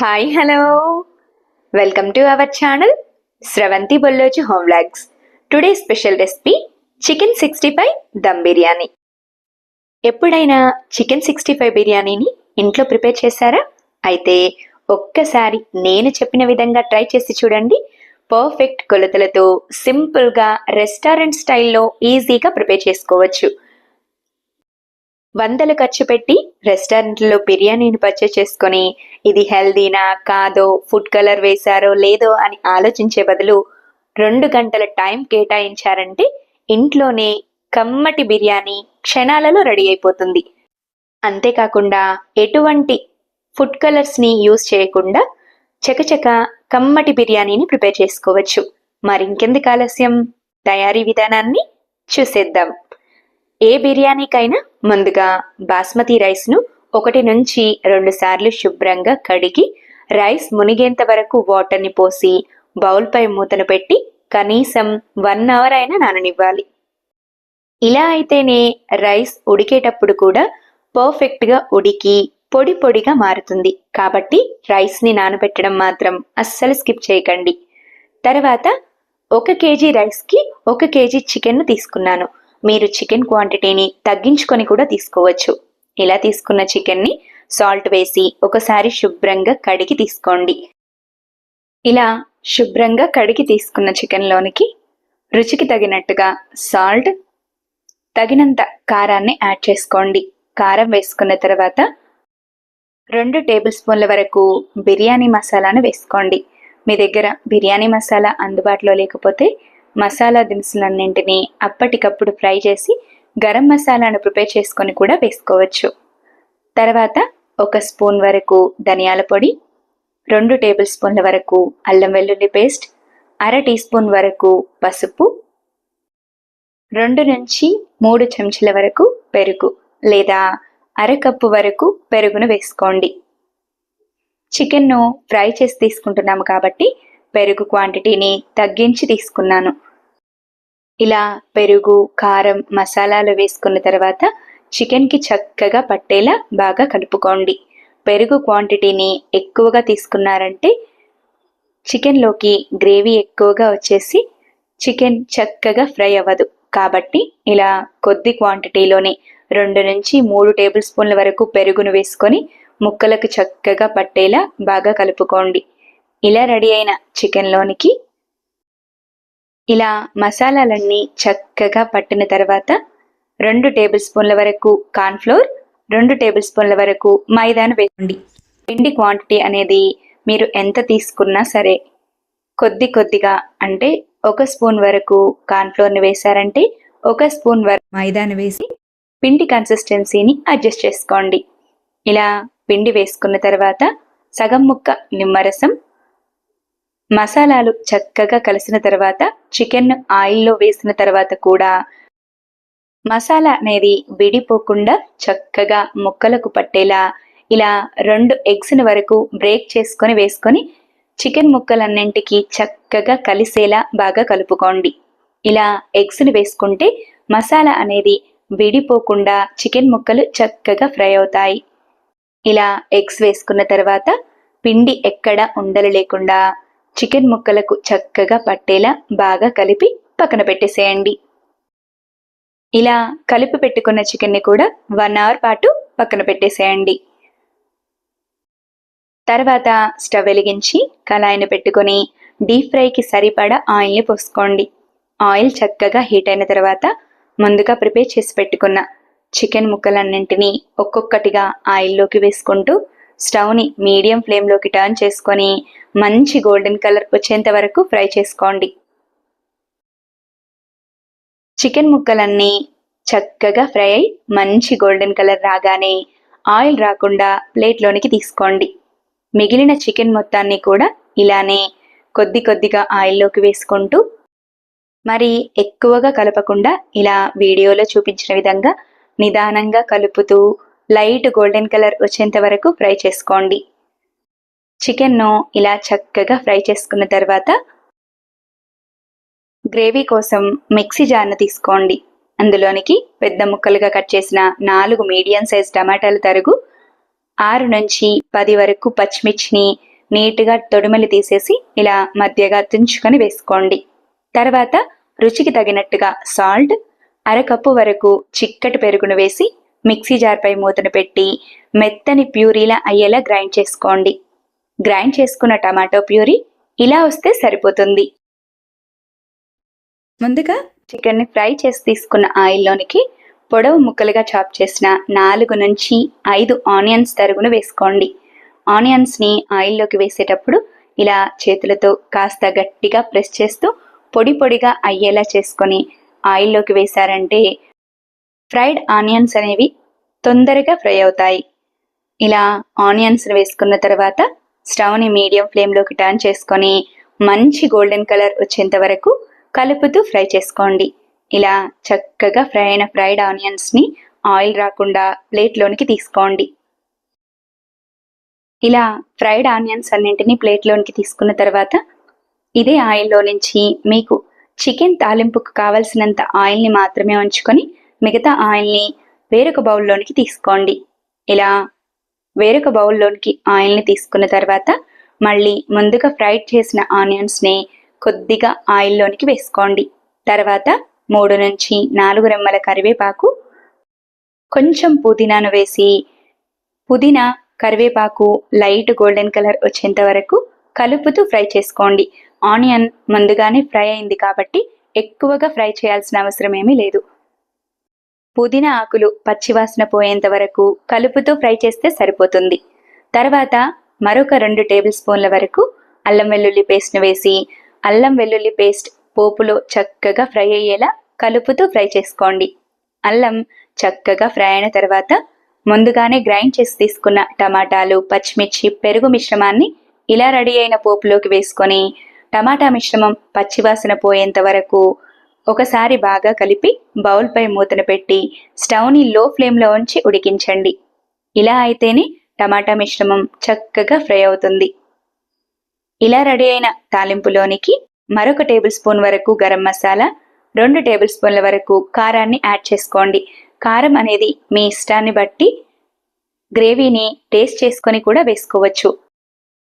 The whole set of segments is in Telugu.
Hi hello welcome to our channel Sravanthi Bolloju home vlogs. Today special recipe chicken 65 dum biryani. ఎప్పుడైనా చికెన్ 65 బిర్యానీని ఇంట్లో ప్రిపేర్ చేశారా? అయితే ఒక్కసారి నేను చెప్పిన విధంగా ట్రై చేసి చూడండి. పర్ఫెక్ట్ కొలతలతో సింపుల్గా రెస్టారెంట్ స్టైల్లో ఈజీగా ప్రిపేర్ చేసుకోవచ్చు. వందలు ఖర్చు పెట్టి రెస్టారెంట్లో బిర్యానీని పర్చేస్ చేసుకొని ఇది హెల్దీనా కాదో, ఫుడ్ కలర్ వేశారో లేదో అని ఆలోచించే బదులు 2 గంటల టైం కేటాయించారంటే ఇంట్లోనే కమ్మటి బిర్యానీ క్షణాలలో రెడీ అయిపోతుంది. అంతేకాకుండా ఎటువంటి ఫుడ్ కలర్స్ని యూజ్ చేయకుండా చకచక కమ్మటి బిర్యానీని ప్రిపేర్ చేసుకోవచ్చు. మరింకెందుకు ఆలస్యం, తయారీ విధానాన్ని చూసేద్దాం. ఏ బిర్యానీకైనా ముందుగా బాస్మతి రైస్ను 1 నుంచి 2 సార్లు శుభ్రంగా కడిగి రైస్ మునిగేంత వరకు వాటర్ని పోసి బౌల్పై మూతను పెట్టి కనీసం 1 అవర్ అయినా నాననివ్వాలి. ఇలా అయితేనే రైస్ ఉడికేటప్పుడు కూడా పర్ఫెక్ట్గా ఉడికి పొడి పొడిగా మారుతుంది. కాబట్టి రైస్ని నానబెట్టడం మాత్రం అస్సలు స్కిప్ చేయకండి. తర్వాత 1 కేజీ రైస్కి 1 కేజీ చికెన్ను తీసుకున్నాను. మీరు చికెన్ క్వాంటిటీని తగ్గించుకొని కూడా తీసుకోవచ్చు. ఇలా తీసుకున్న చికెన్ని సాల్ట్ వేసి ఒకసారి శుభ్రంగా కడిగి తీసుకోండి. ఇలా శుభ్రంగా కడిగి తీసుకున్న చికెన్లోనికి రుచికి తగినట్టుగా సాల్ట్, తగినంత కారాన్ని యాడ్ చేసుకోండి. కారం వేసుకున్న తర్వాత 2 టేబుల్ స్పూన్ల వరకు బిర్యానీ మసాలాను వేసుకోండి. మీ దగ్గర బిర్యానీ మసాలా అందుబాటులో లేకపోతే మసాలా దినుసులన్నింటినీ అప్పటికప్పుడు ఫ్రై చేసి గరం మసాలాను ప్రిపేర్ చేసుకొని కూడా వేసుకోవచ్చు. తర్వాత 1 స్పూన్ వరకు ధనియాల పొడి, 2 టేబుల్ స్పూన్ల వరకు అల్లం వెల్లుల్లి పేస్ట్, 1/2 టీ స్పూన్ వరకు పసుపు, 2 నుంచి 3 చెంచాల వరకు పెరుగు లేదా 1/2 కప్పు వరకు పెరుగును వేసుకోండి. చికెన్ను ఫ్రై చేసి తీసుకుంటున్నాము కాబట్టి పెరుగు క్వాంటిటీని తగ్గించి తీసుకున్నాను. ఇలా పెరుగు, కారం, మసాలాలు వేసుకున్న తర్వాత చికెన్కి చక్కగా పట్టేలా బాగా కలుపుకోండి. పెరుగు క్వాంటిటీని ఎక్కువగా తీసుకున్నారంటే చికెన్లోకి గ్రేవీ ఎక్కువగా వచ్చేసి చికెన్ చక్కగా ఫ్రై అవ్వదు. కాబట్టి ఇలా కొద్ది క్వాంటిటీలోనే 2 నుంచి 3 టేబుల్ స్పూన్ల వరకు పెరుగును వేసుకొని ముక్కలకు చక్కగా పట్టేలా బాగా కలుపుకోండి. ఇలా రెడీ అయిన చికెన్లోనికి ఇలా మసాలాలన్నీ చక్కగా పట్టిన తర్వాత 2 టేబుల్ స్పూన్ల వరకు కార్న్ఫ్లోర్, 2 టేబుల్ స్పూన్ల వరకు మైదాను వేసుకోండి. పిండి క్వాంటిటీ అనేది మీరు ఎంత తీసుకున్నా సరే కొద్ది కొద్దిగా, అంటే 1 స్పూన్ వరకు కార్న్ఫ్లోర్ని వేశారంటే 1 స్పూన్ వరకు మైదాను వేసి పిండి కన్సిస్టెన్సీని అడ్జస్ట్ చేసుకోండి. ఇలా పిండి వేసుకున్న తర్వాత సగం ముక్క నిమ్మరసం, మసాలాలు చక్కగా కలిసిన తర్వాత చికెన్ ఆయిల్లో వేసిన తర్వాత కూడా మసాలా అనేది విడిపోకుండా చక్కగా ముక్కలకు పట్టేలా ఇలా 2 ఎగ్స్ని వరకు బ్రేక్ చేసుకొని వేసుకొని చికెన్ ముక్కలన్నింటికి చక్కగా కలిసేలా బాగా కలుపుకోండి. ఇలా ఎగ్స్ని వేసుకుంటే మసాలా అనేది విడిపోకుండా చికెన్ ముక్కలు చక్కగా ఫ్రై అవుతాయి. ఇలా ఎగ్స్ వేసుకున్న తర్వాత పిండి ఎక్కడ ఉండలు లేకుండా చికెన్ ముక్కలకు చక్కగా పట్టేలా బాగా కలిపి పక్కన పెట్టేసేయండి. ఇలా కలిపి పెట్టుకున్న చికెన్ని కూడా 1 అవర్ పాటు పక్కన పెట్టేసేయండి. తర్వాత స్టవ్ వెలిగించి కళాయిని పెట్టుకొని డీప్ ఫ్రైకి సరిపడా ఆయిల్ని పోసుకోండి. ఆయిల్ చక్కగా హీట్ అయిన తర్వాత ముందుగా ప్రిపేర్ చేసి పెట్టుకున్న చికెన్ ముక్కలన్నింటినీ ఒక్కొక్కటిగా ఆయిల్లోకి వేసుకుంటూ స్టవ్ని మీడియం ఫ్లేమ్లోకి టర్న్ చేసుకొని మంచి గోల్డెన్ కలర్ వచ్చేంత వరకు ఫ్రై చేసుకోండి. చికెన్ ముక్కలన్నీ చక్కగా ఫ్రై అయి మంచి గోల్డెన్ కలర్ రాగానే ఆయిల్ రాకుండా ప్లేట్లోనికి తీసుకోండి. మిగిలిన చికెన్ మొత్తాన్ని కూడా ఇలానే కొద్ది కొద్దిగా ఆయిల్లోకి వేసుకుంటూ, మరి ఎక్కువగా కలపకుండా ఇలా వీడియోలో చూపించిన విధంగా నిదానంగా కలుపుతూ లైట్ గోల్డెన్ కలర్ వచ్చేంత వరకు ఫ్రై చేసుకోండి. చికెన్ను ఇలా చక్కగా ఫ్రై చేసుకున్న తర్వాత గ్రేవీ కోసం మిక్సీ జార్ను తీసుకోండి. అందులోనికి పెద్ద ముక్కలుగా కట్ చేసిన 4 మీడియం సైజ్ టమాటాల తరుగు, 6 నుంచి 10 వరకు పచ్చిమిర్చిని నీట్గా తొడిమలు తీసేసి ఇలా మధ్యగా తుంచుకొని వేసుకోండి. తర్వాత రుచికి తగినట్టుగా సాల్ట్, అరకప్పు వరకు చిక్కటి పెరుగును వేసి మిక్సీ జార్పై మూతను పెట్టి మెత్తని ప్యూరీలా అయ్యేలా గ్రైండ్ చేసుకోండి. గ్రైండ్ చేసుకున్న టమాటో ప్యూరీ ఇలా వస్తే సరిపోతుంది. ముందుగా చికెన్ని ఫ్రై చేసి తీసుకున్న ఆయిల్లోనికి పొడవు ముక్కలుగా చాప్ చేసిన 4 నుంచి 5 ఆనియన్స్ తరుగును వేసుకోండి. ఆనియన్స్ని ఆయిల్లోకి వేసేటప్పుడు ఇలా చేతులతో కాస్త గట్టిగా ప్రెస్ చేస్తూ పొడి పొడిగా అయ్యేలా చేసుకొని ఆయిల్లోకి వేశారంటే ఫ్రైడ్ ఆనియన్స్ అనేవి తొందరగా ఫ్రై అవుతాయి. ఇలా ఆనియన్స్ వేసుకున్న తర్వాత స్టవ్ని మీడియం ఫ్లేమ్లోకి టర్న్ చేసుకొని మంచి గోల్డెన్ కలర్ వచ్చేంత వరకు కలుపుతూ ఫ్రై చేసుకోండి. ఇలా చక్కగా ఫ్రై అయిన ఫ్రైడ్ ఆనియన్స్ని ఆయిల్ రాకుండా ప్లేట్లోనికి తీసుకోండి. ఇలా ఫ్రైడ్ ఆనియన్స్ అన్నింటినీ ప్లేట్లోనికి తీసుకున్న తర్వాత ఇదే ఆయిల్లో నుంచి మీకు చికెన్ తాలింపుకు కావలసినంత ఆయిల్ని మాత్రమే ఉంచుకొని మిగతా ఆయిల్ని వేరొక బౌల్లోనికి తీసుకోండి. ఇలా వేరొక బౌల్లోనికి ఆయిల్ని తీసుకున్న తర్వాత మళ్ళీ ముందుగా ఫ్రైడ్ చేసిన ఆనియన్స్ని కొద్దిగా ఆయిల్లోనికి వేసుకోండి. తర్వాత 3 నుంచి 4 రెమ్మల కరివేపాకు, కొంచెం పుదీనాను వేసి పుదీనా కరివేపాకు లైట్ గోల్డెన్ కలర్ వచ్చేంత వరకు కలుపుతూ ఫ్రై చేసుకోండి. ఆనియన్ ముందుగానే ఫ్రై అయింది కాబట్టి ఎక్కువగా ఫ్రై చేయాల్సిన అవసరం ఏమీ లేదు. పుదీనా ఆకులు పచ్చివాసన పోయేంత వరకు కలుపుతూ ఫ్రై చేస్తే సరిపోతుంది. తర్వాత మరొక 2 టేబుల్ స్పూన్ల వరకు అల్లం వెల్లుల్లి పేస్ట్ను వేసి అల్లం వెల్లుల్లి పేస్ట్ పోపులో చక్కగా ఫ్రై అయ్యేలా కలుపుతూ ఫ్రై చేసుకోండి. అల్లం చక్కగా ఫ్రై అయిన తర్వాత ముందుగానే గ్రైండ్ చేసి తీసుకున్న టమాటాలు, పచ్చిమిర్చి, పెరుగు మిశ్రమాన్ని ఇలా రెడీ అయిన పోపులోకి వేసుకొని టమాటా మిశ్రమం పచ్చివాసన పోయేంత వరకు ఒకసారి బాగా కలిపి బౌల్పై మూతను పెట్టి స్టవ్ని లో ఫ్లేమ్లో ఉంచి ఉడికించండి. ఇలా అయితేనే టమాటా మిశ్రమం చక్కగా ఫ్రై అవుతుంది. ఇలా రెడీ అయిన తాలింపులోనికి మరొక టేబుల్ స్పూన్ వరకు గరం మసాలా, 2 టేబుల్ స్పూన్ల వరకు కారాన్ని యాడ్ చేసుకోండి. కారం అనేది మీ ఇష్టాన్ని బట్టి గ్రేవీని టేస్ట్ చేసుకొని కూడా వేసుకోవచ్చు.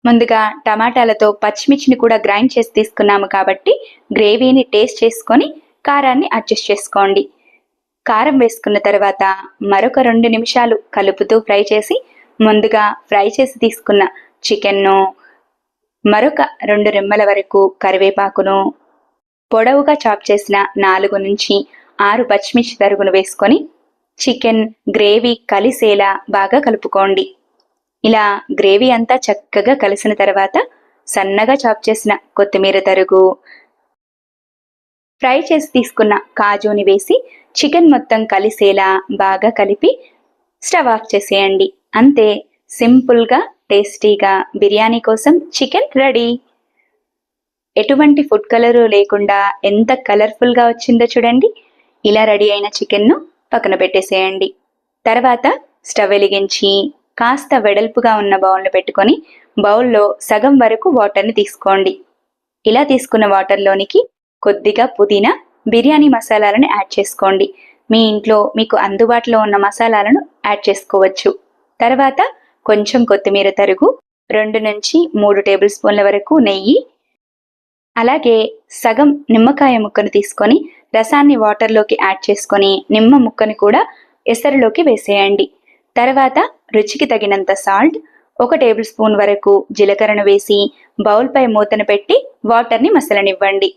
ముందుగా టమాటాలతో పచ్చిమిర్చిని కూడా గ్రైండ్ చేసి తీసుకున్నాము కాబట్టి గ్రేవీని టేస్ట్ చేసుకొని కారాన్ని అడ్జస్ట్ చేసుకోండి. కారం వేసుకున్న తర్వాత మరొక 2 నిమిషాలు కలుపుతూ ఫ్రై చేసి ముందుగా ఫ్రై చేసి తీసుకున్న చికెన్ను, మరొక 2 రెమ్మల వరకు కరివేపాకును, పొడవుగా చాప్ చేసిన 4 నుంచి 6 పచ్చిమిర్చి తరుగును వేసుకొని చికెన్ గ్రేవీ కలిసేలా బాగా కలుపుకోండి. ఇలా గ్రేవీ అంతా చక్కగా కలిసిన తర్వాత సన్నగా చాప్ చేసిన కొత్తిమీర తరుగు, ఫ్రై చేసి తీసుకున్న కాజుని వేసి చికెన్ మొత్తం కలిసేలా బాగా కలిపి స్టవ్ ఆఫ్ చేసేయండి. అంతే, సింపుల్గా టేస్టీగా బిర్యానీ కోసం చికెన్ రెడీ. ఎటువంటి ఫుడ్ కలరు లేకుండా ఎంత కలర్ఫుల్గా వచ్చిందో చూడండి. ఇలా రెడీ అయిన చికెన్ను పక్కన పెట్టేసేయండి. తర్వాత స్టవ్ వెలిగించి కాస్త వెడల్పుగా ఉన్న బౌల్ను పెట్టుకొని బౌల్లో సగం వరకు వాటర్ని తీసుకోండి. ఇలా తీసుకున్న వాటర్లోనికి కొద్దిగా పుదీనా, బిర్యానీ మసాలాలను యాడ్ చేసుకోండి. మీ ఇంట్లో మీకు అందుబాటులో ఉన్న మసాలాలను యాడ్ చేసుకోవచ్చు. తర్వాత కొంచెం కొత్తిమీర తరుగు, 2 నుంచి 3 టేబుల్ స్పూన్ల వరకు నెయ్యి, అలాగే సగం నిమ్మకాయ ముక్కను తీసుకొని రసాన్ని వాటర్లోకి యాడ్ చేసుకొని నిమ్మ ముక్కను కూడా ఎసరులోకి వేసేయండి. తర్వాత రుచికి తగినంత సాల్ట్, 1 టేబుల్ స్పూన్ వరకు జీలకర్రను వేసి బౌల్పై మూతను పెట్టి వాటర్ని మసలనివ్వండి.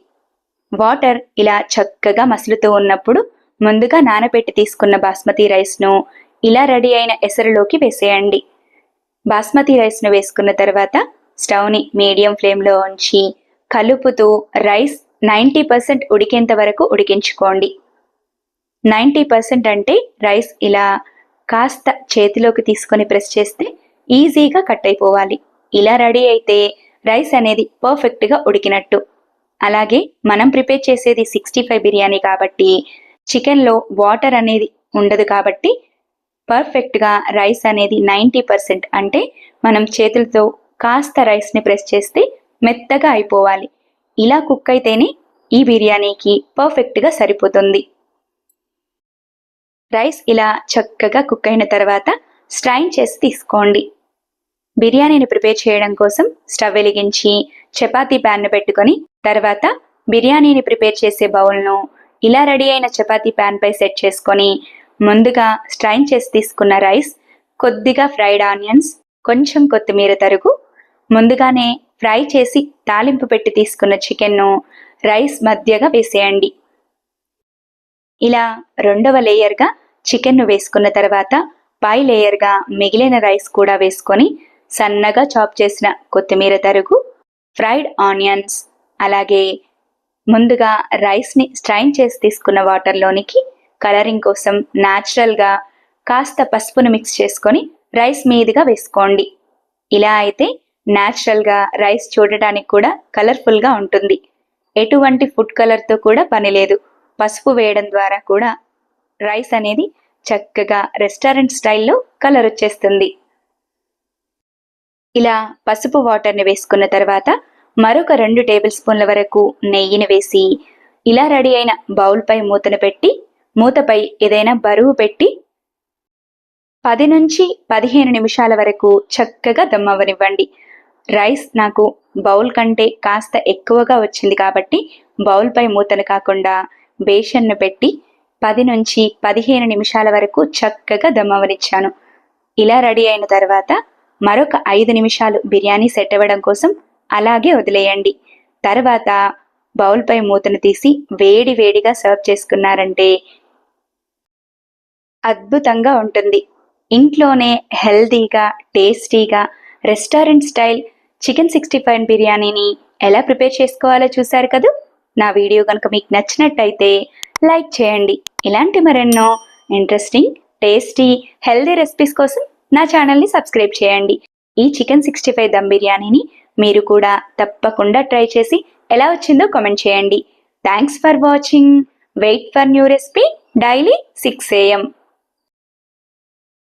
వాటర్ ఇలా చక్కగా మసులుతూ ఉన్నప్పుడు ముందుగా నానబెట్టి తీసుకున్న బాస్మతి రైస్ను ఇలా రెడీ అయిన ఎసరులోకి వేసేయండి. బాస్మతి రైస్ను వేసుకున్న తర్వాత స్టవ్ని మీడియం ఫ్లేమ్లో ఉంచి కలుపుతూ రైస్ 90% ఉడికేంత వరకు ఉడికించుకోండి. 90% అంటే రైస్ ఇలా కాస్త చేతిలోకి తీసుకొని ప్రెస్ చేస్తే ఈజీగా కట్ అయిపోవాలి. ఇలా రెడీ అయితే రైస్ అనేది పర్ఫెక్ట్గా ఉడికినట్టు. అలాగే మనం ప్రిపేర్ చేసేది 65 బిర్యానీ కాబట్టి చికెన్లో వాటర్ అనేది ఉండదు కాబట్టి పర్ఫెక్ట్గా రైస్ అనేది 90% అంటే మనం చేతులతో కాస్త రైస్ని ప్రెస్ చేస్తే మెత్తగా అయిపోవాలి. ఇలా కుక్ అయితేనే ఈ బిర్యానీకి పర్ఫెక్ట్గా సరిపోతుంది. రైస్ ఇలా చక్కగా కుక్ అయిన తర్వాత స్ట్రైన్ చేసి తీసుకోండి. బిర్యానీని ప్రిపేర్ చేయడం కోసం స్టవ్ వెలిగించి చపాతీ ప్యాన్ను పెట్టుకొని తర్వాత బిర్యానీని ప్రిపేర్ చేసే బౌల్ను ఇలా రెడీ అయిన చపాతీ ప్యాన్ పై సెట్ చేసుకొని ముందుగా స్ట్రైన్ చేసి తీసుకున్న రైస్, కొద్దిగా ఫ్రైడ్ ఆనియన్స్, కొంచెం కొత్తిమీర తరుగు, ముందుగానే ఫ్రై చేసి తాలింపు పెట్టి తీసుకున్న చికెన్ను రైస్ మధ్యగా వేసేయండి. ఇలా రెండవ లేయర్గా చికెన్ను వేసుకున్న తర్వాత పై లేయర్గా మిగిలిన రైస్ కూడా వేసుకొని సన్నగా చాప్ చేసిన కొత్తిమీర తరుగు, ఫ్రైడ్ ఆనియన్స్, అలాగే ముందుగా రైస్ని స్ట్రైన్ చేసి తీసుకున్న వాటర్లోనికి కలరింగ్ కోసం న్యాచురల్గా కాస్త పసుపును మిక్స్ చేసుకొని రైస్ మీదుగా వేసుకోండి. ఇలా అయితే న్యాచురల్గా రైస్ చూడటానికి కూడా కలర్ఫుల్గా ఉంటుంది. ఎటువంటి ఫుడ్ కలర్తో కూడా పని లేదు. పసుపు వేయడం ద్వారా కూడా రైస్ అనేది చక్కగా రెస్టారెంట్ స్టైల్లో కలర్ వచ్చేస్తుంది. ఇలా పసుపు వాటర్ని వేసుకున్న తర్వాత మరొక 2 టేబుల్ స్పూన్ల వరకు నెయ్యిని వేసి ఇలా రెడీ అయిన బౌల్పై మూతను పెట్టి మూతపై ఏదైనా బరువు పెట్టి 10 నుంచి 15 నిమిషాల వరకు చక్కగా దమ్ అవ్వనివ్వండి. రైస్ నాకు బౌల్ కంటే కాస్త ఎక్కువగా వచ్చింది కాబట్టి బౌల్పై మూతను కాకుండా బేషన్ను పెట్టి 10 నుంచి 15 నిమిషాల వరకు చక్కగా దమ్ అవ్వనిచ్చాను. ఇలా రెడీ అయిన తర్వాత మరొక 5 నిమిషాలు బిర్యానీ సెట్ అవ్వడం కోసం అలాగే వదిలేయండి. తర్వాత బౌల్పై మూతను తీసి వేడి వేడిగా సర్వ్ చేసుకున్నారంటే అద్భుతంగా ఉంటుంది. ఇంట్లోనే హెల్తీగా, టేస్టీగా రెస్టారెంట్ స్టైల్ చికెన్ 65 బిర్యానీని ఎలా ప్రిపేర్ చేసుకోవాలో చూశారు కదూ. నా వీడియో కనుక మీకు నచ్చినట్టయితే లైక్ చేయండి. ఇలాంటి మరెన్నో ఇంట్రెస్టింగ్, టేస్టీ, హెల్తీ రెసిపీస్ కోసం నా ఛానల్ని సబ్స్క్రైబ్ చేయండి. ఈ చికెన్ 65 దమ్ బిర్యానీని మీరు కూడా తప్పకుండా ట్రై చేసి ఎలా వచ్చిందో కామెంట్ చేయండి. Thanks for watching. Wait for new recipe daily 6 AM.